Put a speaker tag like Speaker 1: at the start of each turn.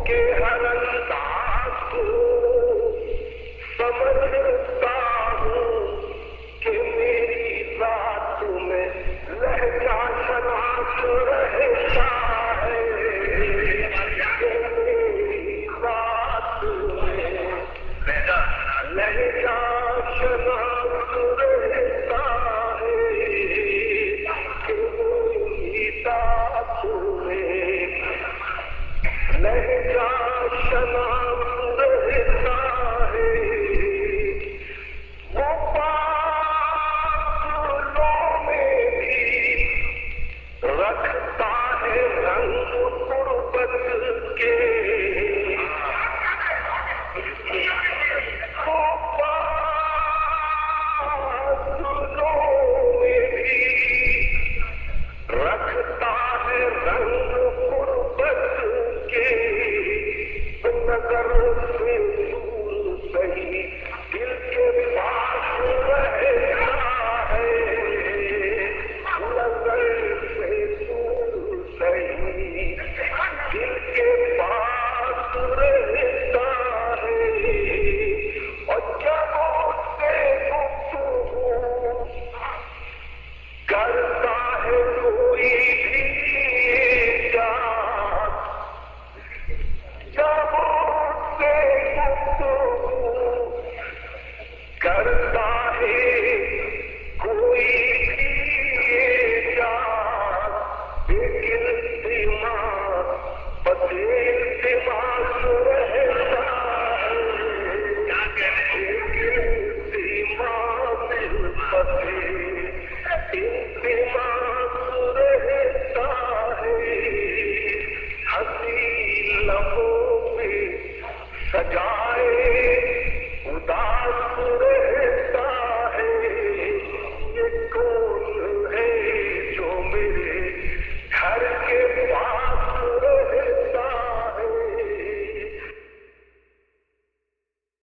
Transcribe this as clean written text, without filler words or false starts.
Speaker 1: کے ہر انداز کو سمجھتا ہوں کہ میری ذات میں لہجہ شناس رہتا ہے، کہ میری ذات میں لہجہ شناس رہتا ہے، کہ میری ذات میں لہجہ شناس رہتا ہے۔ وہ پاسلوں میں بھی رکھتا ہے رنگ قربت کے، وہ پاسلوں میں بھی رکھتا ہے رنگ قربت کے، نظر سے دور صحیح دل کے پاس رہتا ہے، نظر سے دور صحیح دل کے پاس رہتا ہے، اور جب اس سے گفتگو کرتا ہے کوئی بھی جان، جب اس سے گفتگو کرتا ہے کوئی بھی جان، لیکن دماغ پتے دماغ رہتا ہے، لیکن دماغ پتے دماغ رہتا ہے، ہنسی لبوں پہ سجا